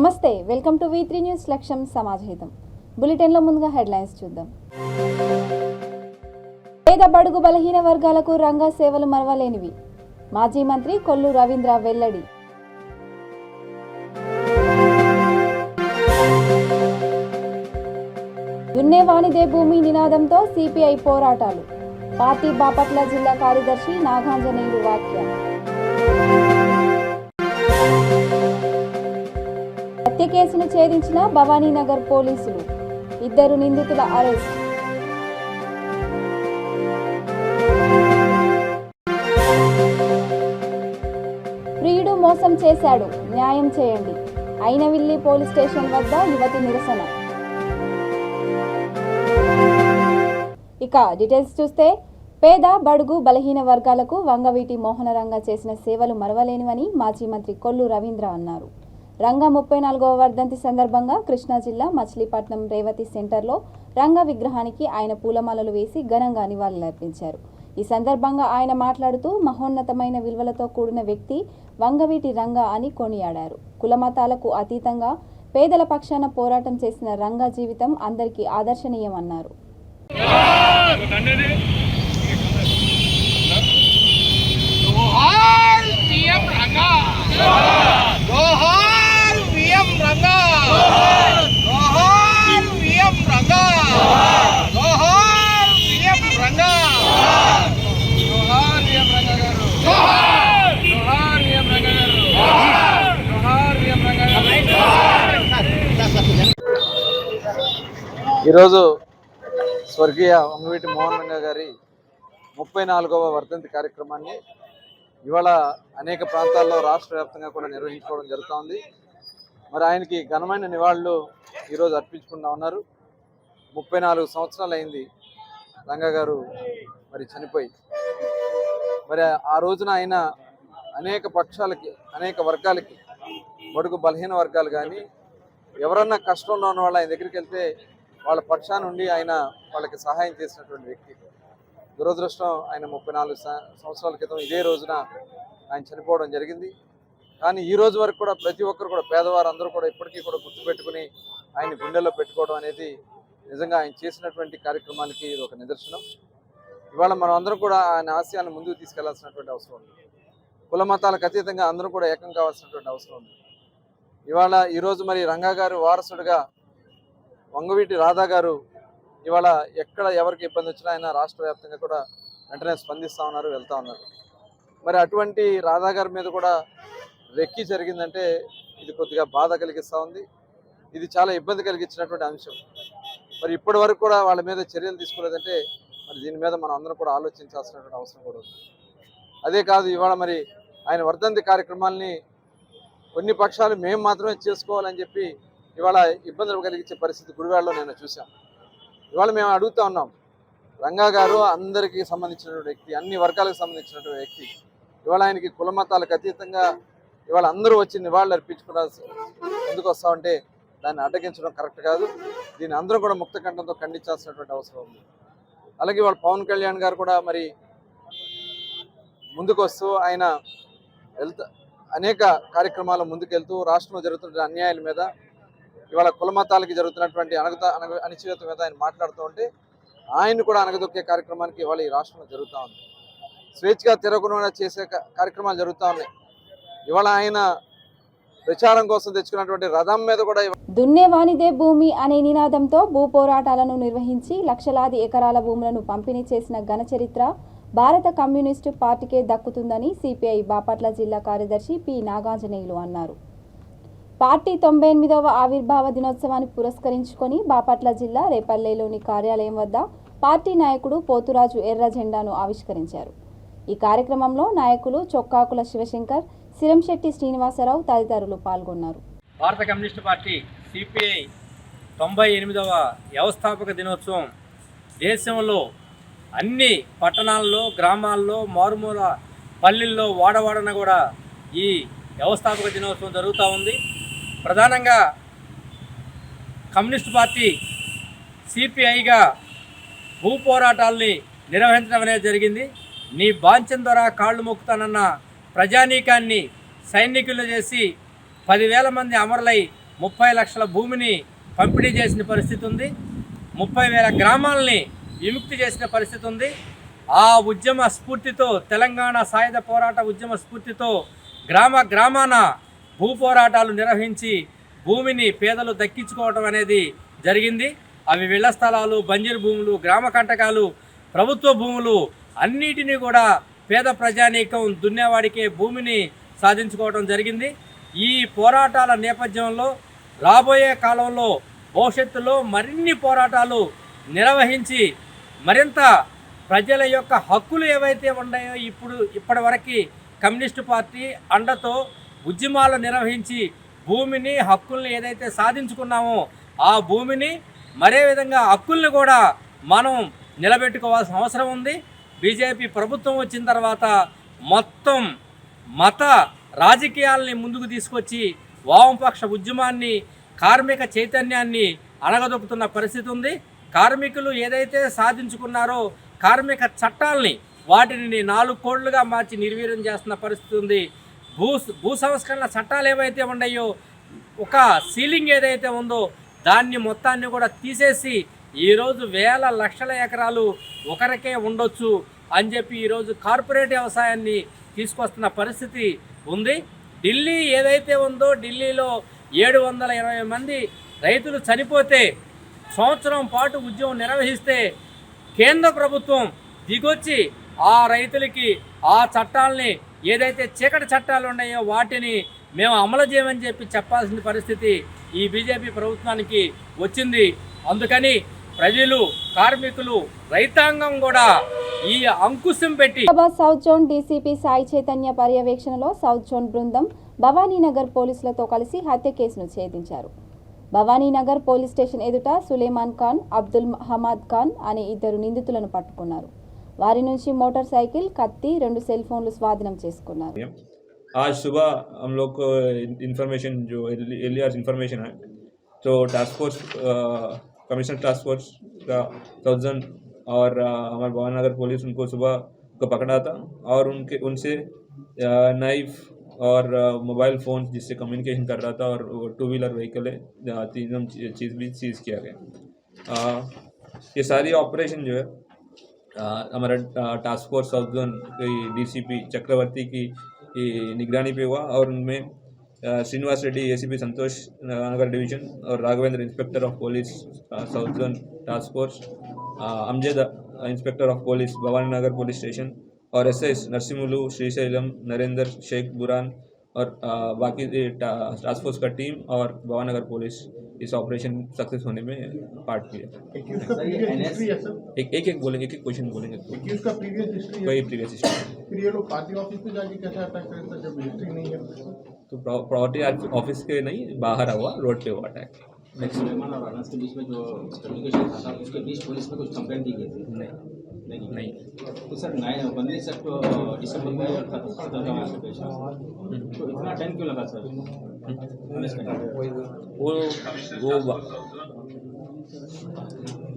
నమస్తే, welcome to V3 news లక్ష్యం సమాజహితం. బులెటిన్లో ముందుగా హెడ్లైన్స్ చూద్దాం. పేద బడుగు బలహీన వర్గాలకు రంగా సేవలు మరవలేనివి. మాజీ మంత్రి కొల్లు రవీంద్ర వెల్లడి. దున్నేవానిదే భూమి నినాదంతో సిపిఐ పోరాటాలు. పార్టీ బాపట్ల జిల్లా కార్యదర్శి నాగాంజనేయులు వ్యాఖ్య. హత్య కేసును ఛేదించిన భవానీనగర్ పోలీసులు. 2 నిందితుల అరెస్ట్. ప్రియుడు మోసం చేశాడు, న్యాయం చేయండి. అయినవిల్లి పోలీస్ స్టేషన్ వద్ద యువతి నిరసన. ఇక డీటెయిల్స్ చూస్తే, పేద బడుగు బలహీన వర్గాలకు వంగవీటి మోహనరంగ చేసిన సేవలు మరవలేనివని మాజీ మంత్రి కొల్లు రవీంద్ర అన్నారు. రంగ 34వ వర్ధంతి సందర్భంగా కృష్ణా జిల్లా మచిలీపట్నం రేవతి సెంటర్లో రంగ విగ్రహానికి ఆయన పూలమాలలు వేసి ఘనంగా నివాళులర్పించారు. ఈ సందర్భంగా ఆయన మాట్లాడుతూ మహోన్నతమైన విలువలతో కూడిన వ్యక్తి వంగవీటి రంగ అని కొనియాడారు. కులమతాలకు అతీతంగా పేదల పక్షాన పోరాటం చేసిన రంగ జీవితం అందరికీ ఆదర్శనీయమన్నారు. ఈరోజు స్వర్గీయ వంగవీటి మోహన్ రంగ గారి 34వ వర్ధంతి కార్యక్రమాన్ని ఇవాళ అనేక ప్రాంతాల్లో రాష్ట్ర వ్యాప్తంగా కూడా నిర్వహించుకోవడం జరుగుతోంది. మరి ఆయనకి ఘనమైన నివాళులు ఈరోజు అర్పించుకుంటా ఉన్నారు. 34 సంవత్సరాలు అయింది రంగ గారు మరి చనిపోయి. మరి ఆ రోజున ఆయన అనేక పక్షాలకి, అనేక వర్గాలకి, బడుగు బలహీన వర్గాలు కానీ ఎవరన్నా కష్టంలో ఉన్న వాళ్ళు ఆయన దగ్గరికి వెళ్తే వాళ్ళ పక్షాన నుండి ఆయన వాళ్ళకి సహాయం చేసినటువంటి వ్యక్తి. దురదృష్టం, ఆయన 34 సంవత్సరాల క్రితం ఇదే రోజున ఆయన చనిపోవడం జరిగింది. కానీ ఈ రోజు వరకు కూడా ప్రతి ఒక్కరు కూడా, పేదవారు అందరూ కూడా ఇప్పటికీ కూడా గుర్తుపెట్టుకుని ఆయన గుండెల్లో పెట్టుకోవడం అనేది నిజంగా ఆయన చేసినటువంటి కార్యక్రమానికి ఇది ఒక నిదర్శనం. ఇవాళ మనం అందరం కూడా ఆయన ఆశయాలను ముందుకు తీసుకెళ్లాల్సినటువంటి అవసరం ఉంది. కుల మతాలకు అతీతంగా అందరూ కూడా ఏకం కావాల్సినటువంటి అవసరం ఉంది. ఇవాళ ఈరోజు మరి రంగా గారు వారసుడిగా వంగవీటి రాధా గారు ఇవాళ ఎక్కడ ఎవరికి ఇబ్బంది వచ్చినా ఆయన రాష్ట్ర వ్యాప్తంగా కూడా వెంటనే స్పందిస్తూ ఉన్నారు, వెళ్తూ ఉన్నారు. మరి అటువంటి రాధా గారి మీద కూడా రెక్కి జరిగిందంటే ఇది కొద్దిగా బాధ కలిగిస్తూ ఉంది. ఇది చాలా ఇబ్బంది కలిగించినటువంటి అంశం. మరి ఇప్పటి వరకు కూడా వాళ్ళ మీద చర్యలు తీసుకోలేదంటే మరి దీని మీద మనం అందరం కూడా ఆలోచించాల్సినటువంటి అవసరం కూడా ఉంది. అదే కాదు, ఇవాళ మరి ఆయన వర్ధంతి కార్యక్రమాల్ని కొన్ని పక్షాలు మేము మాత్రమే చేసుకోవాలని చెప్పి ఇవాళ ఇబ్బందులు కలిగించే పరిస్థితి గుడివాడలో నేను చూశాను. ఇవాళ మేము అడుగుతూ ఉన్నాం, రంగా గారు అందరికీ సంబంధించినటువంటి వ్యక్తి, అన్ని వర్గాలకు సంబంధించినటువంటి వ్యక్తి. ఇవాళ ఆయనకి కుల మతాలకు అతీతంగా ఇవాళ అందరూ వచ్చి నివాళులు అర్పించుకోవాల్సి ఎందుకు వస్తామంటే దాన్ని అడ్డగించడం కరెక్ట్ కాదు. దీన్ని అందరూ కూడా ముక్త కంఠంతో ఖండించాల్సినటువంటి అవసరం ఉంది. అలాగే ఇవాళ పవన్ కళ్యాణ్ గారు కూడా మరి ముందుకు వస్తూ ఆయన అనేక కార్యక్రమాలు ముందుకెళ్తూ రాష్ట్రంలో జరుగుతున్న అన్యాయాల మీద, ఇవాళ కుల మతాలకి జరుగుతున్నటువంటి అణచివేత మీద ఆయన మాట్లాడుతూ ఉంటే ఆయన్ని కూడా అణగదొక్కే కార్యక్రమానికి ఇవాళ ఈ రాష్ట్రంలో జరుగుతూ ఉంది. స్వేచ్ఛగా తిరగకుండా చేసే కార్యక్రమాలు జరుగుతూ ఉన్నాయి. ఇవాళ ఆయన ప్రచారం కోసం తెచ్చుకున్నటువంటి రథం మీద కూడా దున్నేవానిదే భూమి అనే నినాదంతో భూ పోరాటాలను నిర్వహించి లక్షలాది ఎకరాల భూములను పంపిణీ చేసిన ఘన చరిత్ర భారత కమ్యూనిస్టు పార్టీకే దక్కుతుందని సిపిఐ బాపట్ల జిల్లా కార్యదర్శి పి నాగాంజనేయులు అన్నారు. పార్టీ 98వ ఆవిర్భావ దినోత్సవాన్ని పురస్కరించుకొని బాపట్ల జిల్లా రేపల్లెలోని కార్యాలయం వద్ద పార్టీ నాయకుడు పోతురాజు ఎర్ర జెండాను ఆవిష్కరించారు. ఈ కార్యక్రమంలో నాయకులు చొక్కాకుల శివశంకర్, సిరంశెట్టి శ్రీనివాసరావు తదితరులు పాల్గొన్నారు. భారత కమ్యూనిస్టు పార్టీ సిపిఐ 98వ వ్యవస్థాపక దినోత్సవం దేశంలో అన్ని పట్టణాల్లో, గ్రామాల్లో, మారుమూల పల్లెల్లో, వాడవాడన కూడా ఈ వ్యవస్థాపక దినోత్సవం జరుగుతూ ఉంది. ప్రధానంగా కమ్యూనిస్టు పార్టీ సిపిఐగా భూ పోరాటాలని నిర్వహించడం అనేది జరిగింది. నీ బాంఛం ద్వారా కాళ్ళు మొక్కుతానన్న ప్రజానీకాన్ని సైనికులు చేసి 10,000 మంది అమరులై 30 లక్షల భూమిని పంపిణీ చేసిన పరిస్థితి ఉంది. 30,000 గ్రామాలని విముక్తి చేసిన పరిస్థితి ఉంది. ఆ ఉద్యమ స్ఫూర్తితో, తెలంగాణ సాయుధ పోరాట ఉద్యమ స్ఫూర్తితో గ్రామాన భూ పోరాటాలు నిర్వహించి భూమిని పేదలు దక్కించుకోవడం అనేది జరిగింది. అవి ఇళ్ల స్థలాలు, బంజరు భూములు, గ్రామ కంటకాలు, ప్రభుత్వ భూములు అన్నిటినీ కూడా పేద ప్రజానీకం దున్నేవాడికే భూమిని సాధించుకోవడం జరిగింది. ఈ పోరాటాల నేపథ్యంలో రాబోయే కాలంలో భవిష్యత్తులో మరిన్ని పోరాటాలు నిర్వహించి మరింత ప్రజల యొక్క హక్కులు ఏవైతే ఉన్నాయో ఇప్పటి వరకు కమ్యూనిస్టు పార్టీ అండతో ఉద్యమాలు నిర్వహించి భూమిని, హక్కుల్ని ఏదైతే సాధించుకున్నామో ఆ భూమిని మరే విధంగా హక్కుల్ని కూడా మనం నిలబెట్టుకోవాల్సిన అవసరం ఉంది. బీజేపీ ప్రభుత్వం వచ్చిన తర్వాత మొత్తం మత రాజకీయాలని ముందుకు తీసుకొచ్చి వామపక్ష ఉద్యమాన్ని, కార్మిక చైతన్యాన్ని అణగదొక్కుతున్న పరిస్థితి ఉంది. కార్మికులు ఏదైతే సాధించుకున్నారో కార్మిక చట్టాలని వాటిని 4 కోళ్లుగా మార్చి నిర్వీర్యం చేస్తున్న పరిస్థితి ఉంది. భూ సంస్కరణ చట్టాలు ఏవైతే ఉన్నాయో, ఒక సీలింగ్ ఏదైతే ఉందో దాన్ని మొత్తాన్ని కూడా తీసేసి ఈరోజు వేల లక్షల ఎకరాలు ఒకరికే ఉండొచ్చు అని చెప్పి ఈరోజు కార్పొరేట్ వ్యవసాయాన్ని తీసుకొస్తున్న పరిస్థితి ఉంది. ఢిల్లీ ఏదైతే ఉందో, ఢిల్లీలో 720 మంది రైతులు చనిపోతే సంవత్సరం పాటు ఉద్యమం నిర్వహిస్తే కేంద్ర ప్రభుత్వం దిగొచ్చి ఆ రైతులకి ఆ చట్టాలని, ఏదైతే చీకటి చట్టాలు ఉన్నాయో వాటిని మేము అమలు చేయమని చెప్పి చెప్పాల్సిన పరిస్థితి ఈ బీజేపీ ప్రభుత్వానికి వచ్చింది. అందుకని ప్రజలు, కార్మికులు, రైతాంగం కూడా ఈ అంకుశం పెట్టి south zone DCP Sai Chaitanya పర్యవేక్షణలో సౌత్ జోన్ బృందం భవానీనగర్ పోలీసులతో కలిసి హత్య కేసును ఛేదించారు. భవానీనగర్ పోలీస్ స్టేషన్ ఎదుట సులేమాన్ ఖాన్, అబ్దుల్ హమాద్ ఖాన్ అనే 2 నిందితులను పట్టుకున్నారు. వారి నుంచి మోటార్ సైకిల్, కత్తి, 2 సెల్ ఫోన్లు స్వాధీనం చేసుకున్నారు. आज सुबह हम लोग को इन्फॉर्मेशन जो एलियर इन्फॉर्मेशन है, तो task force commissioner task force का थाउजेंड और हमारे भवानगर पुलिस उनको सुबह को पकड़ा था और उनसे नाइफ और मोबाइल फ़ोन जिससे कम्युनिकेशन कर रहा था और 2 व्हीलर व्हीकल है, 3 चीज़ भी सीज़ किया गया. ये सारी ऑपरेशन जो है हमारा टास्क फोर्स साउथ जोन की डीसीपी चक्रवर्ती की निगरानी पे हुआ और उनमें श्रीनिवास रेड्डी एसीपी संतोष नगर डिवीजन और Raghavendra inspector of police south zone task force, Amjad inspector of police Bhavani Nagar police station और एसएस नरसिमुलु, श्रीशैलम, नरेंद्र, शेख बुरान और बाकी टास्क फोर्स का टीम और भवानगर पुलिस इस ऑपरेशन सक्सेस होने में पार्ट किया. एक बोलेंगे, एक क्वेश्चन बोलेंगे. कोई प्रीवियस हिस्ट्री. फिर ये लोग पार्टी ऑफिस में जाके कैसे अटैक करें जब हिस्ट्री नहीं है? तो प्रॉपर्टी ऑफिस के नहीं, बाहर हुआ, रोड पे हुआ अटैक. नेक्स्ट सुलेमान और अनस के बीच में जो कम्युनिकेशन था उसके बीच पुलिस में कुछ कंप्लेंट दी गई थी? नहीं. तो सर 19 दिसंबर में खत्म का मामला पेश आया, तो इतना टाइम क्यों लगा सर?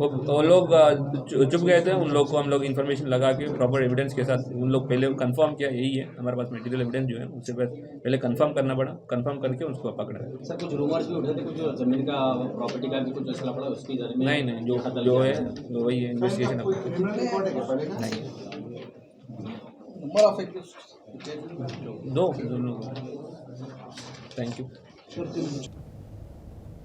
वो लोग चुप गए थे. उन लोग को हम लोग इन्फॉर्मेशन लगा के प्रॉपर एविडेंस के साथ उन लोग पहले कंफर्म किया. यही है हमारे पास मटेरियल एविडेंस जो है, उससे पहले कंफर्म करना पड़ा. कंफर्म करके उसको पकड़ा. सर कुछ रूमर्स भी उठे थे, कुछ जमीन का, प्रॉपर्टी का भी कुछ फैसला पड़ा उसकी बारे में? नहीं, जो है वही है इन्वेस्टिगेशन. नहीं, दो लोग. Thank you.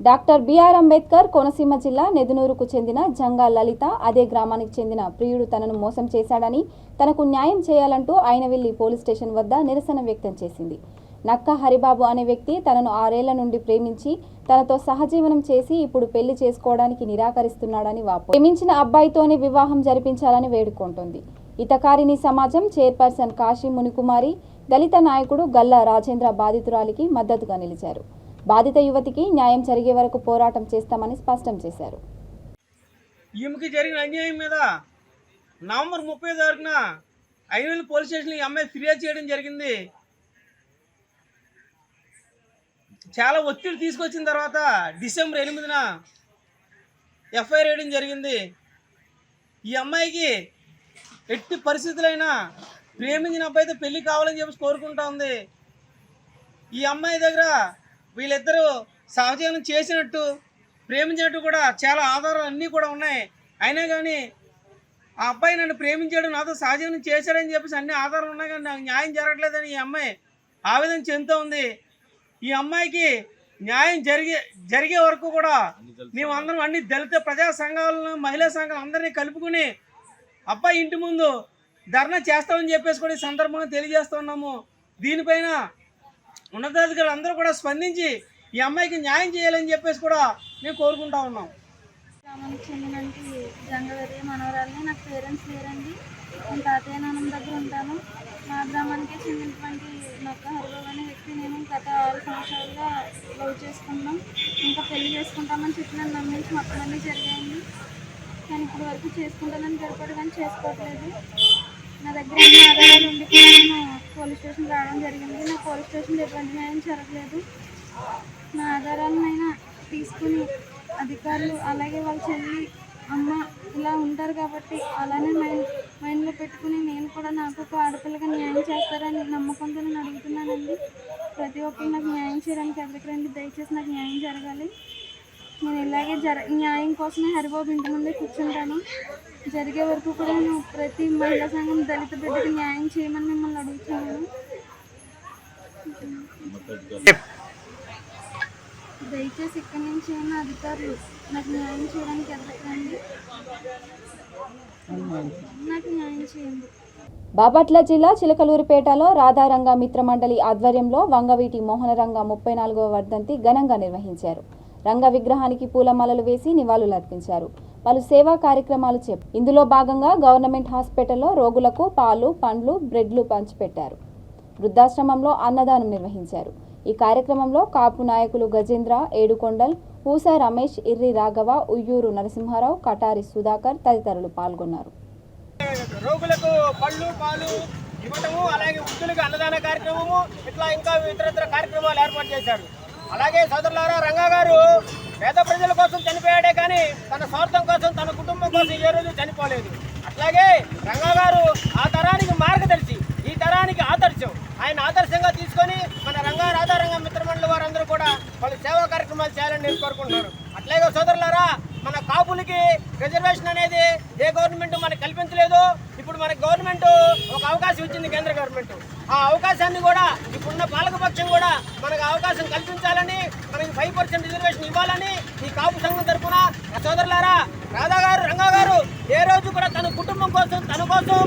Doctor B R Ambedkar Konaseema జిల్లా నెదునూరుకు చెందిన జంగా లలిత అదే గ్రామానికి చెందిన ప్రియుడు తనను మోసం చేశాడని, తనకు న్యాయం చేయాలంటూ ఆయనవిల్లి పోలీస్ స్టేషన్ వద్ద నిరసన వ్యక్తం చేసింది. నక్క హరిబాబు అనే వ్యక్తి తనను 6 ఏళ్ల నుండి ప్రేమించి తనతో సహజీవనం చేసి ఇప్పుడు పెళ్లి చేసుకోవడానికి నిరాకరిస్తున్నాడని వాపోయింది. ప్రేమించిన అబ్బాయితోనే వివాహం జరిపించాలని వేడుకుంటోంది. ఇతకారిని సమాజం చైర్పర్సన్ కాశీ మునికుమారి, దళిత నాయకుడు గల్లా రాజేంద్ర బాధితురాలికి మద్దతుగా నిలిచారు. బాధిత యువతికి న్యాయం జరిగే వరకు పోరాటం చేస్తామని స్పష్టం చేశారు. ఈమెకి జరిగిన అన్యాయం మీద నవంబర్ 30 తారీఖున ఐనవేల్ పోలీస్ స్టేషన్లో ఈ అమ్మాయి ఫిర్యాదు చేయడం జరిగింది. చాలా ఒత్తిడి తీసుకొచ్చిన తర్వాత డిసెంబర్ 8న ఎఫ్ఐఆర్ వేయడం జరిగింది. ఈ అమ్మాయికి ఎట్టి పరిస్థితులైనా ప్రేమించిన అబ్బాయితో పెళ్లి కావాలని చెప్పి కోరుకుంటా ఉంది. ఈ అమ్మాయి దగ్గర వీళ్ళిద్దరూ సహజీవనం చేసినట్టు ప్రేమించినట్టు కూడా చాలా ఆధారాలు అన్నీ కూడా ఉన్నాయి. అయినా కానీ ఆ అబ్బాయి నన్ను ప్రేమించాడు, నాతో సహజీవనం చేశాడని చెప్పేసి అన్ని ఆధారాలు ఉన్నాయి, కానీ నాకు న్యాయం జరగట్లేదని ఈ అమ్మాయి ఆవేదన చెందుతూ ఉంది. ఈ అమ్మాయికి న్యాయం జరిగే వరకు కూడా మేమందరం అన్ని దళిత ప్రజా సంఘాలను, మహిళా సంఘాలు అందరినీ కలుపుకుని అబ్బాయి ఇంటి ముందు ధర్నా చేస్తామని చెప్పేసి కూడా ఈ సందర్భంగా తెలియజేస్తున్నాము. దీనిపైన ఉన్నతాధికారులు అందరూ కూడా స్పందించి ఈ అమ్మాయికి న్యాయం చేయాలని చెప్పేసి కూడా మేము కోరుకుంటా ఉన్నాం. గ్రామానికి చెందినంటి గంగవరి మనవరాలని. నాకు పేరెంట్స్ లేరండి, నేను తాతయ్య నాన్నమ్మ దగ్గర ఉంటాను. మా గ్రామానికి చెందినటువంటి నొక్క హరిబాబు అనే వ్యక్తి నేను గత 6 సంవత్సరాలుగా లవ్ చేసుకున్నాం. ఇంకా పెళ్లి చేసుకుంటామని చెప్పి నన్ను నమ్మించి మొత్తం అన్నీ జరిగాయండి. కానీ ఇప్పుడు వరకు చేసుకుంటానని గడపడు కానీ చేసుకోవట్లేదు. నా దగ్గర అన్ని ఆధారాలు ఉండి కూడా నేను పోలీస్ స్టేషన్ రావడం జరిగింది. నా పోలీస్ స్టేషన్లో ఎటువంటి న్యాయం జరగలేదు. నా ఆధారాలనైనా తీసుకుని అధికారులు అలాగే వాళ్ళ చెల్లి అమ్మ ఇలా ఉంటారు కాబట్టి అలానే మైండ్లో పెట్టుకుని నేను కూడా నాకు ఒక ఆడపిల్లగా న్యాయం చేస్తారని నమ్మకంతో నేను అడుగుతున్నానండి. ప్రతి ఒక్కరు నాకు న్యాయం చేయడానికి ఎక్కడికి రండి, దయచేసి నాకు న్యాయం జరగాలి. నేను ఇలాగే న్యాయం కోసమే హరిబాబు ఇంటి ముందే కూర్చుంటాను. జరిగే వరకు కూడా నేను ప్రతి మహిళా సంఘం దళిత బిడ్డకి న్యాయం చేయమని మిమ్మల్ని అడుగుతున్నాను. దయచేసి ఇక్కడి నుంచి ఉన్న అధికారులు నాకు న్యాయం చేయడానికి ఎదురుకండి, నాకు న్యాయం చేయండి. బాపట్ల జిల్లా చిలకలూరిపేటలో రాధారంగ మిత్ర మండలి ఆధ్వర్యంలో వంగవీటి మోహనరంగ 34వ వర్ధంతి ఘనంగా నిర్వహించారు. రంగ విగ్రహానికి పూలమాలలు వేసి నివాళులర్పించారు. పలు సేవా కార్యక్రమాలు ఇందులో భాగంగా గవర్నమెంట్ హాస్పిటల్లో రోగులకు పాలు, పండ్లు, బ్రెడ్లు పంచిపెట్టారు. వృద్ధాశ్రమంలో అన్నదానం నిర్వహించారు. ఈ కార్యక్రమంలో కాపు నాయకులు గజేంద్ర, ఏడుకొండల్, పూస రమేష్, ఇర్రి రాఘవ, ఉయ్యూరు నరసింహారావు, కటారి సుధాకర్ తదితరులు పాల్గొన్నారు. రోగులకు పళ్ళు, పాలు ఇవ్వటము, అలాగే వృద్ధులకు అన్నదాన కార్యక్రమము, ఇట్లా ఇంకా ఇతరత్ర కార్యక్రమాలు ఏర్పాటు చేశారు. అలాగే సోదరులారా, రంగా గారు పేద ప్రజల కోసం చనిపోయాడే కానీ తన స్వార్థం కోసం, తన కుటుంబం కోసం ఏ రోజు చనిపోలేదు. అట్లాగే రంగా గారు ఆ తరానికి మార్గదర్శి, ఈ తరానికి ఆదర్శం. ఆయన ఆదర్శంగా తీసుకొని మన రాధారంగ మిత్రమండలి వారందరూ కూడా వాళ్ళు సేవా కార్యక్రమాలు చేయాలని నేను కోరుకుంటున్నారు. అట్లాగే సోదరులారా, మన కాపులకి రిజర్వేషన్ అనేది ఏ గవర్నమెంట్ మనకు కల్పించలేదు. ఇప్పుడు మనకి గవర్నమెంట్ ఒక అవకాశం ఇచ్చింది, కేంద్ర గవర్నమెంట్. ఆ అవకాశాన్ని కూడా ఇప్పుడున్న పాలకపక్షం కూడా మనకు అవకాశం కల్పించాలని, మనకి 5% రిజర్వేషన్ ఇవ్వాలని ఈ కాపు సంఘం తరఫున సోదరులారా, రాధా గారు, రంగా గారు ఏ రోజు కూడా తన కుటుంబం కోసం, తన కోసం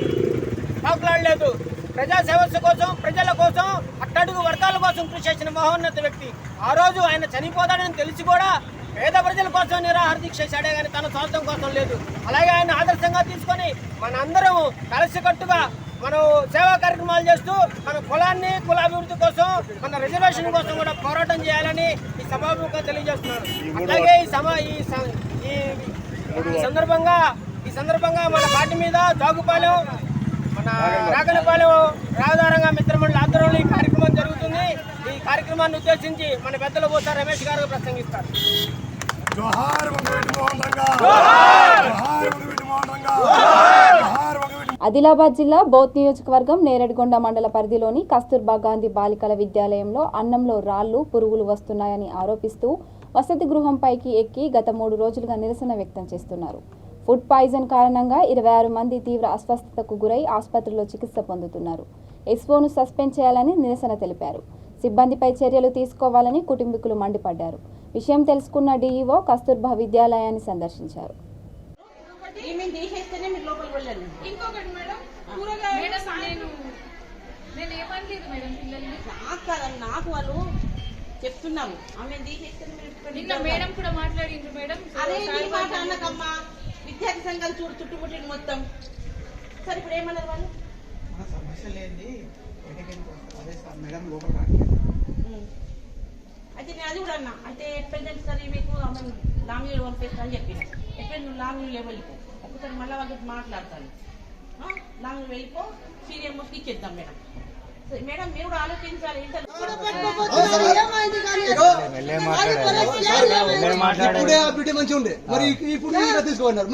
పాకులాడలేదు. ప్రజాసేవ కోసం, ప్రజల కోసం, అట్టడుగు వర్గాల కోసం కృషి చేసిన మహోన్నత వ్యక్తి. ఆ రోజు ఆయన చనిపోతాడని తెలిసి కూడా పేద ప్రజల కోసం నిరాహార దీక్ష చేశాడే కానీ తన స్వార్థం కోసం లేదు. అలాగే ఆయన ఆదర్శంగా తీసుకొని మనందరం కలిసికట్టుగా మనం సేవా కార్యక్రమాలు చేస్తూ మన కులాన్ని, కులాభివృద్ధి కోసం, మన రిజర్వేషన్ కోసం కూడా పోరాటం చేయాలని ఈ సభాముఖంగా తెలియజేస్తున్నారు. అలాగే ఈ సందర్భంగా మన పార్టీ మీద జాగుపాలెం, మన రాగలపాలెం రాధారంగ మిత్రమండలి ఆధ్వర్యంలో ఈ కార్యక్రమం జరుగుతుంది. ఈ కార్యక్రమాన్ని ఉద్దేశించి మన పెద్దలు పూస రమేష్ గారు ప్రసంగిస్తారు. ఆదిలాబాద్ జిల్లా బోత్ నియోజకవర్గం నేరేడుగొండ మండల పరిధిలోని కస్తూర్బా గాంధీ బాలికల విద్యాలయంలో అన్నంలో రాళ్లు, పురుగులు వస్తున్నాయని ఆరోపిస్తూ వసతి గృహంపైకి ఎక్కి గత 3 రోజులుగా నిరసన వ్యక్తం చేస్తున్నారు. ఫుడ్ పాయిజన్ కారణంగా 26 మంది తీవ్ర అస్వస్థతకు గురై ఆసుపత్రిలో చికిత్స పొందుతున్నారు. ఎస్ఓను సస్పెండ్ చేయాలని నిరసన తెలిపారు. సిబ్బందిపై చర్యలు తీసుకోవాలని కుటుంబీకులు మండిపడ్డారు. విషయం తెలుసుకున్న డీఈఓ కస్తూర్బా విద్యాలయాన్ని సందర్శించారు. నాకు వాళ్ళు చెప్తున్నాము మేడం కూడా మాట్లాడిండ్రు మేడం. అదే మాట అన్నకమ్మా, విద్యార్థి సంఘాలు చుట్టుముట్టింది మొత్తం. సరే ఇప్పుడు ఏమన్నారు వాళ్ళు? సమస్య లేని అయితే నేను అది కూడా అన్నా. అయితే ఎట్లా సరే మీకు లాంగ్ లీవ్ పంపిస్తా అని చెప్పిన. ఎప్పుడు నువ్వు లాంగ్ లీవ్ వెళ్ళిపో, ఒకసారి మళ్ళీ వాళ్ళకి మాట్లాడతాను. లాంగ్ లీవ్ వెళ్ళిపో, సీనియర్ మోస్ట్కి ఇచ్చేద్దాం మేడం. మేడం మీరు కూడా ఆలోచించాలి. ఇప్పుడే ఆ బిడ్డ మంచిగా ఉండే మరి ఇప్పుడు ఇంకా తీసుకున్నారు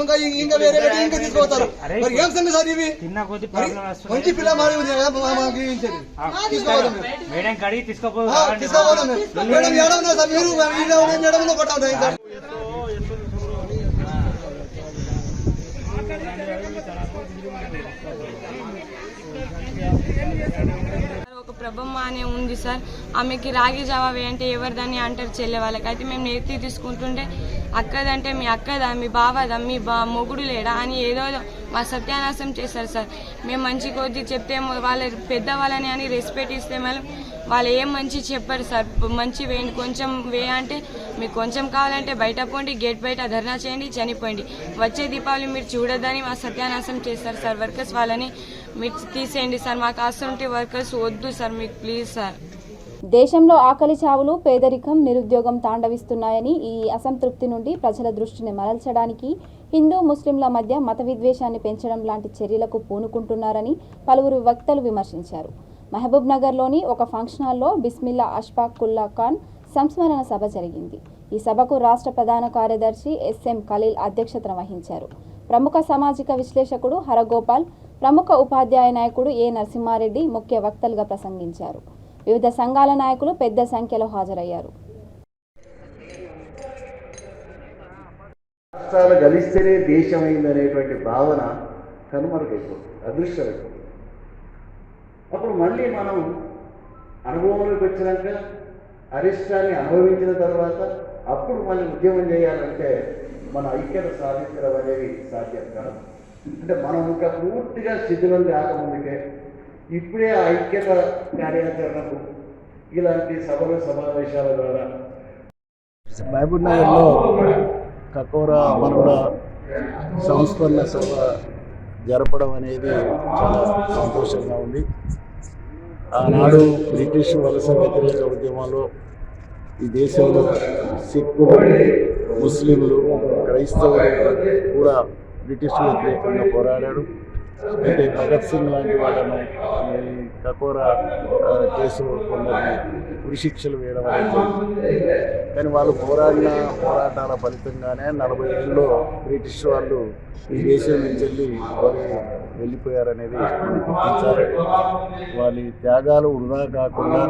ఇంకా వేరే ఇంకా తీసుకుపోతారు మరి ఏం సంగతి సార్ ఇవి మంచి పిల్ల మేడం కడిగి తీసుకోపోదు మేడం ఏడన్నా సార్ మీరు మేడంలో పట్టాలి సార్. ఒక ప్రభమ్మ అనే ఉంది సార్, ఆమెకి రాగి జావా వేయంటే ఎవరు దాన్ని అంటారు చెల్లె వాళ్ళకి. అయితే మేము నేర్తి తీసుకుంటుంటే అక్కదంటే మీ అక్కదా, మీ బావదా, మీ మొగుడు లేడా అని ఏదో మా సత్యానాశం చేశారు సార్. మేము మంచి కొద్ది చెప్తే వాళ్ళ పెద్దవాళ్ళని అని రెస్పెక్ట్ ఇస్తే వాళ్ళు ఏం మంచి చెప్పారు సార్. మంచి వేయండి, కొంచెం అంటే మీకు కొంచెం కావాలంటే బయట పోండి, గేట్ బయట ధర్నా చేయండి, చనిపోయింది. వచ్చే దీపావళి మీరు చూడొద్దని మా సత్యానాశం చేస్తారు సార్. వర్కర్స్ వాళ్ళని మీరు తీసేయండి సార్, మాకు అసలు వర్కర్స్ వద్దు సార్, మీకు ప్లీజ్ సార్. దేశంలో ఆకలి చావులు, పేదరికం, నిరుద్యోగం తాండవిస్తున్నాయని ఈ అసంతృప్తి నుండి ప్రజల దృష్టిని మరల్చడానికి హిందూ ముస్లింల మధ్య మత విద్వేషాన్ని పెంచడం లాంటి చర్యలకు పూనుకుంటున్నారని పలువురు వక్తలు విమర్శించారు. మహబూబ్ నగర్లోని ఒక ఫంక్షన్ హాల్లో బిస్మిల్లా అష్ఫాకుల్లా ఖాన్ సంస్మరణ సభ జరిగింది. ఈ సభకు రాష్ట్ర ప్రధాన కార్యదర్శి ఎస్ఎం ఖలీల్ అధ్యక్షతన వహించారు. ప్రముఖ సామాజిక విశ్లేషకుడు హరగోపాల్, ప్రముఖ ఉపాధ్యాయ నాయకుడు ఏ నరసింహారెడ్డి ముఖ్య వక్తలుగా ప్రసంగించారు. వివిధ సంఘాల నాయకులు పెద్ద సంఖ్యలో హాజరయ్యారు. రాష్ట్రాలు గలిస్తేనే దేశమైందనేటువంటి భావన కనుమరుగైపోతుంది, అదృశ్యమైపోతుంది. అప్పుడు మళ్ళీ మనం అనుభవంలోకి వచ్చినాక అరిష్టాన్ని అనుభవించిన తర్వాత అప్పుడు మళ్ళీ ఉద్యమం చేయాలంటే మన ఐక్యత సాధించడం అనేది సాధ్యం కాదు. అంటే మనం ఇంకా పూర్తిగా శిథిలం కాకముందుకే ఇప్పుడే ఆ ఐక్యత కార్యాచరణకు ఇలాంటి సభలు సమావేశాల ద్వారా మహబూబ్ నగర్లో కకోరా అమరుల సంస్మరణ సభ జరపడం అనేది చాలా సంతోషంగా ఉంది. ఆనాడు బ్రిటిష్ వలస వ్యతిరేక ఉద్యమంలో ఈ దేశంలో సిక్కులు, ముస్లింలు, క్రైస్తవులు కూడా బ్రిటిష్ వ్యతిరేకంగా పోరాడాడు. అయితే భగత్ సింగ్ లాంటి వాళ్ళను ఈ కకోరా కేసు కొందరిని ఉరిశిక్షలు వేయడం అనేది, కానీ వాళ్ళు పోరాడిన పోరాటాల ఫలితంగానే 40 ఏళ్ళలో బ్రిటిష్ వాళ్ళు ఈ దేశం నుంచి వెళ్ళిపోయారనేది గుర్తించాలి. వాళ్ళ త్యాగాలు వృధా కాకుండా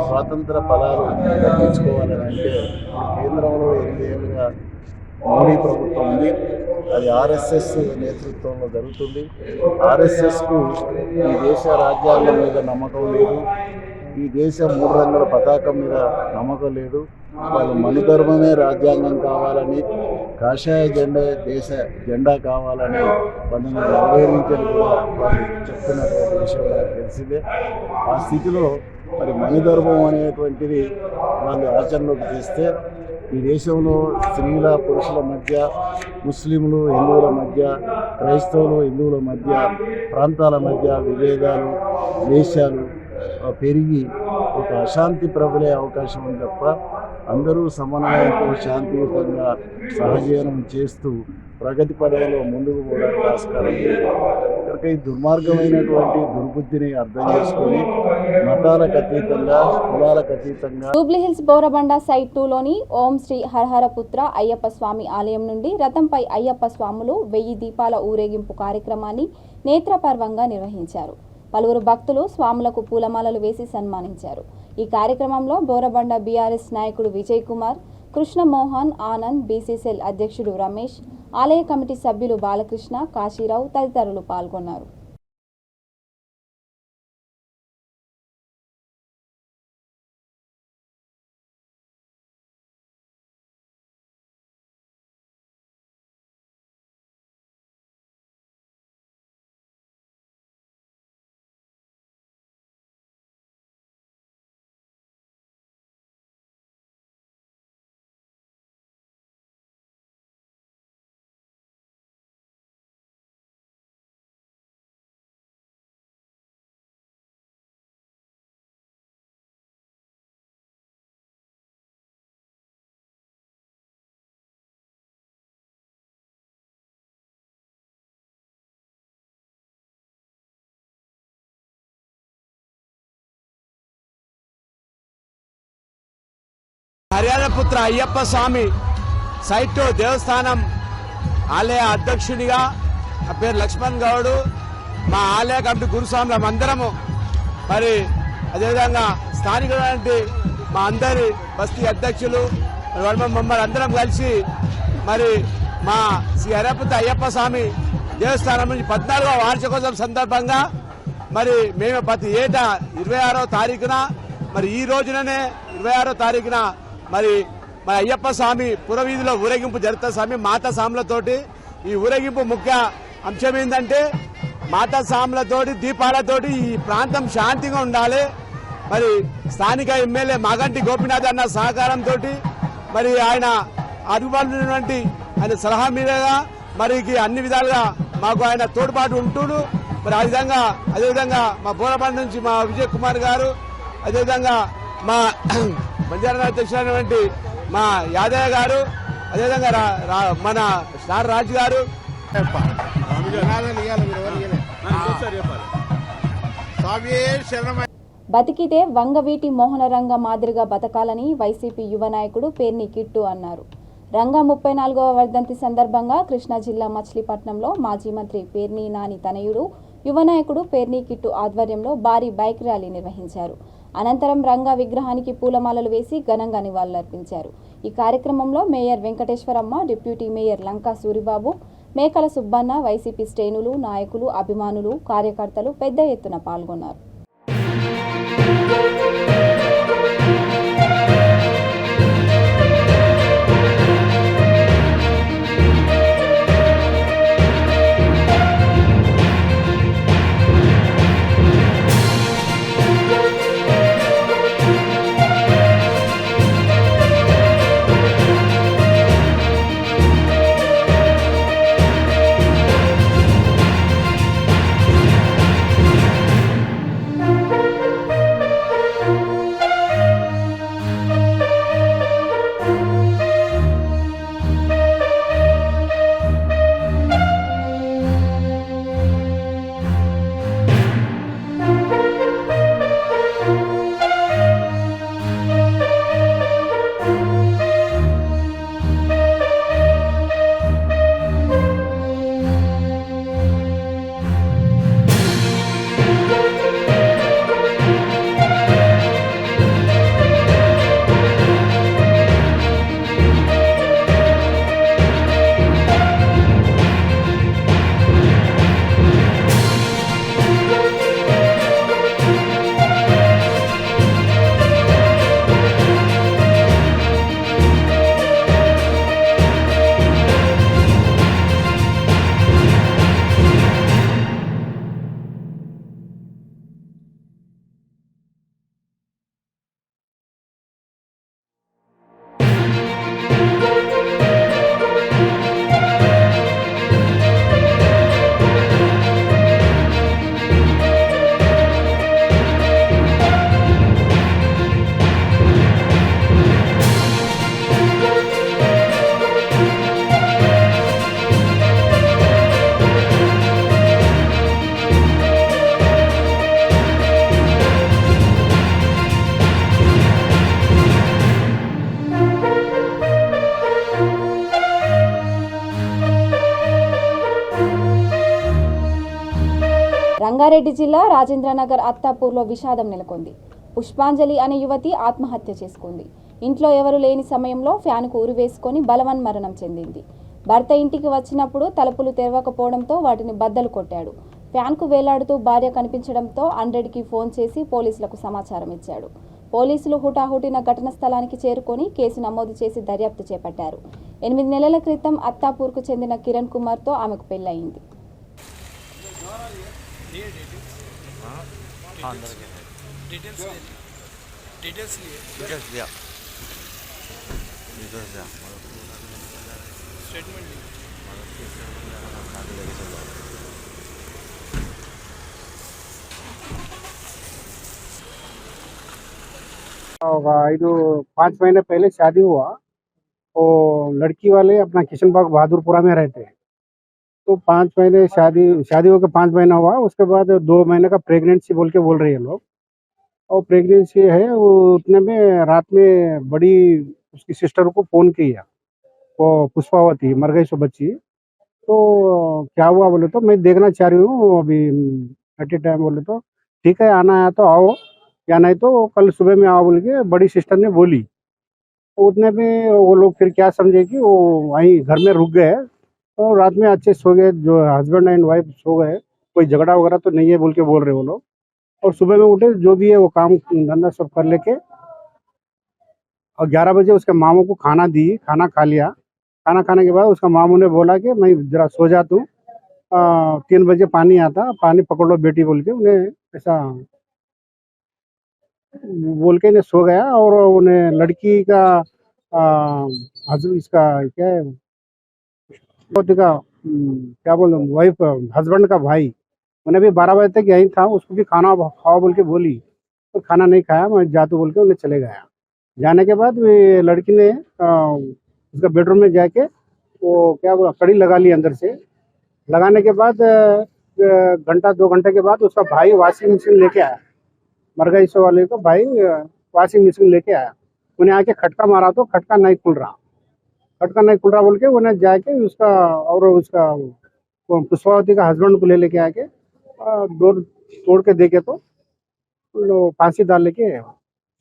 స్వాతంత్ర ఫలాలు దక్కించుకోవాలని అంటే కేంద్రంలో 8 ఏళ్ళుగా మోడీ ప్రభుత్వం ఉంది, అది ఆర్ఎస్ఎస్ నేతృత్వంలో జరుగుతుంది. ఆర్ఎస్ఎస్కు ఈ దేశ రాజ్యాంగం మీద నమ్మకం లేదు, ఈ దేశ 3 రంగుల పతాకం మీద నమ్మకం లేదు. వాళ్ళు మనుధర్మమే రాజ్యాంగం కావాలని, కాషాయ దేశ జెండా కావాలని 1940 నుంచి కూడా వాళ్ళు చెప్తున్నటువంటి విషయం మనకు తెలిసిందే. ఆ స్థితిలో మరి మనుధర్మం అనేటువంటిది వాళ్ళు ఆచరణలోకి తెస్తే ఈ దేశంలో స్త్రీల పురుషుల మధ్య, ముస్లింలు హిందువుల మధ్య, క్రైస్తవులు హిందువుల మధ్య, ప్రాంతాల మధ్య విభేదాలు, ద్వేషాలు పెరిగి ఒక అశాంతి ప్రబలే అవకాశం ఉంది తప్ప అందరూ సమన్వయంతో శాంతియుతంగా సహజీవనం చేస్తూ ప్రగతి పదంలో ముందుకు పోవడానికి ఆస్కారం లేదు. కనుక ఈ దుర్మార్గమైనటువంటి దుర్బుద్ధిని అర్థం చేసుకొని మతాలకు అతీతంగా, కులాలకు అతీతంగా జూబ్లీహిల్స్ బోరబండ సైట్ 2లోని ఓం శ్రీ హరహరపుత్ర అయ్యప్ప స్వామి ఆలయం నుండి రథంపై అయ్యప్ప స్వాములు 1000 దీపాల ఊరేగింపు కార్యక్రమాన్ని నేత్రపర్వంగా నిర్వహించారు. పలువురు భక్తులు స్వాములకు పూలమాలలు వేసి సన్మానించారు. ఈ కార్యక్రమంలో బోరబండ బీఆర్ఎస్ నాయకుడు విజయ్ కుమార్, కృష్ణమోహన్ ఆనంద్, బీసీసీఎల్ అధ్యక్షుడు రమేష్, ఆలయ కమిటీ సభ్యులు బాలకృష్ణ, కాశీరావు తదితరులు పాల్గొన్నారు. హరిహరపుత్ర అయ్యప్ప స్వామి సైట్ దేవస్థానం ఆలయ అధ్యక్షునిగా నా పేరు లక్ష్మణ్ గౌడ్, మా ఆలయ కమిటీ గురుస్వాములం అందరము, మరి అదేవిధంగా స్థానికులైన మా అందరి బస్తీ అధ్యక్షులు మమ్మల్ని అందరం కలిసి మరి మా శ్రీ హరిహరపుత్ర అయ్యప్ప స్వామి దేవస్థానం నుంచి 14వ వార్షికోత్సవం సందర్భంగా మరి మేము ప్రతి ఏటా 26వ తారీఖున మరి ఈ రోజుననే 26వ తారీఖున మరి మన అయ్యప్ప స్వామి పురవీధిలో ఊరేగింపు జరుగుతుంది. స్వామి మాతా సాములతోటి ఈ ఊరేగింపు ముఖ్య అంశం ఏంటంటే మాతా సాములతోటి దీపాలతోటి ఈ ప్రాంతం శాంతిగా ఉండాలి. మరి స్థానిక ఎమ్మెల్యే మాగంటి గోపీనాథ్ అన్న సహకారంతో మరి ఆయన అందుబాటులో ఆయన సలహా మీదుగా మరి అన్ని విధాలుగా మాకు ఆయన తోడ్పాటు ఉంటుడు. మరి అదేవిధంగా మా బోరబండ నుంచి మా విజయ్ కుమార్ గారు, అదేవిధంగా మా బంజారా అధ్యక్షులైనటువంటి మా యాదయ్య గారు, అదేవిధంగా మన స్టార్ రాజు గారు, బతికితే వంగవీటి మోహనరంగ మాదిరిగా బతకాలని వైసీపీ యువ నాయకుడు పేర్ని కిట్టు అన్నారు. రంగా 34వ వర్ధంతి సందర్భంగా కృష్ణా జిల్లా మచిలీపట్నంలో మాజీ మంత్రి పేర్ని నాని తనయుడు యువ నాయకుడు పేర్ని కిట్టు ఆధ్వర్యంలో భారీ బైక్ ర్యాలీ నిర్వహించారు. అనంతరం రంగా విగ్రహానికి పూలమాలలు వేసి ఘనంగా నివాళులర్పించారు. ఈ కార్యక్రమంలో mayor Venkateswaramma, deputy mayor Lanka Suribabu, మేకల సుబ్బన్న, వైసీపీ శ్రేణులు, నాయకులు, అభిమానులు, కార్యకర్తలు పెద్ద ఎత్తున పాల్గొన్నారు. రంగారెడ్డి జిల్లా రాజేంద్రనగర్ అత్తాపూర్లో విషాదం నెలకొంది. పుష్పాంజలి అనే యువతి ఆత్మహత్య చేసుకుంది. ఇంట్లో ఎవరు లేని సమయంలో ఫ్యాన్కు ఉరివేసుకొని బలవన్మరణం చెందింది. భర్త ఇంటికి వచ్చినప్పుడు తలుపులు తెరవకపోవడంతో వాటిని బద్దలు కొట్టాడు. ఫ్యాన్కు వేలాడుతూ భార్య కనిపించడంతో 100కి ఫోన్ చేసి పోలీసులకు సమాచారం ఇచ్చాడు. పోలీసులు హుటాహుటిన ఘటన స్థలానికి చేరుకొని కేసు నమోదు చేసి దర్యాప్తు చేపట్టారు. 8 నెలల క్రితం అత్తాపూర్కు చెందిన కిరణ్ కుమార్తో ఆమెకు పెళ్లయింది. पाँच महीने पहले शादी हुआ। वो लड़की वाले अपना किशन बाग बहादुरपुरा में रहते हैं। तो 5 महीने शादी होकर 5 महीना हुआ। उसके बाद 2 महीने का प्रेगनेंसी बोल रही है लोग। और प्रेगनेंसी है वो उतने में रात में बड़ी उसकी सिस्टर को फ़ोन किया, वो पुष्पावती मर गई सो बच्ची, तो क्या हुआ बोले तो मैं देखना चाह रही हूँ अभी एट ए टाइम। बोले तो ठीक है, आना है तो आओ या नहीं तो कल सुबह में आओ बोल के बड़ी सिस्टर ने बोली। तो उतने में वो लोग फिर क्या समझे कि वो वहीं घर में रुक गए और रात में अच्छे सो गए, जो हस्बैंड एंड वाइफ सो गए, कोई झगड़ा वगैरह तो नहीं है बोल के बोल रहे वो लोग। और सुबह में उठे, जो भी है वो काम धंधा सब कर लेके, और 11 बजे उसके मामू को खाना दी, खाना खा लिया। खाना खाने के बाद उसका मामू ने बोला कि मैं जरा सो जाता हूँ, 3 बजे पानी आता, पानी पकड़ लो बेटी बोल के उन्हें ऐसा बोल के इन्हें सो गया। और उन्हें लड़की का हस्बैंड, इसका क्या है का क्या बोल वाइफ, हस्बैंड का भाई, उन्हें भी 12 बजे तक यहीं था, उसको भी खाना खाओ बोल के बोली, तो खाना नहीं खाया, मैं जातू बोल के उन्हें चले गया। जाने के बाद वे लड़की ने उसका बेडरूम में जाके वो क्या बोला कड़ी लगा ली अंदर से। लगाने के बाद घंटा 2 घंटे के बाद उसका भाई वॉशिंग मशीन लेके आया, मरगईसो वाले को भाई वॉशिंग मशीन लेके आया। उन्हें आके खटका मारा तो खटका नहीं खुल रहा, बोल के उन्हें जाके उसका और उसका पुष्पावती का हस्बैंड को लेके आके डोर तोड़ के देखे तो फांसी डाल लेके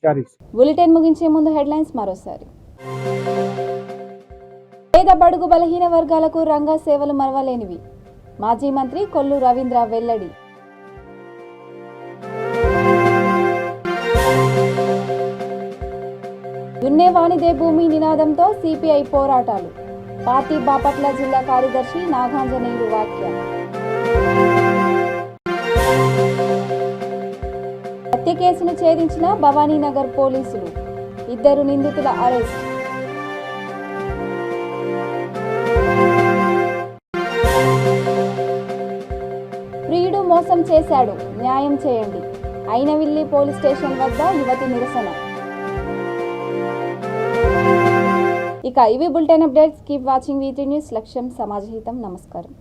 जारी। బులెటిన్ ముగించే ముందు హెడ్లైన్స్ మరోసారి. పేద బడుగు బలహీన వర్గాలకు రంగా సేవలు మరవలేనివి. మాజీ మంత్రి కొల్లు రవీంద్ర వెల్లడి. దున్నేవానిదే భూమి నినాదంతో సిపిఐ పోరాటాలు. పార్టీ బాపట్ల జిల్లా కార్యదర్శి నాగాంజనేయులు వ్యాఖ్య. హత్య కేసును ఛేదించిన భవానీనగర్ పోలీసులు. 2 నిందితుల అరెస్ట్. ప్రియుడు మోసం చేశాడు, న్యాయం చేయండి. అయినవిల్లి పోలీస్ స్టేషన్ వద్ద యువతి నిరసన. ఇక ఇవి bulletin updates. Keep watching V3 news. లక్ష్యం సమాజహితం. నమస్కారం.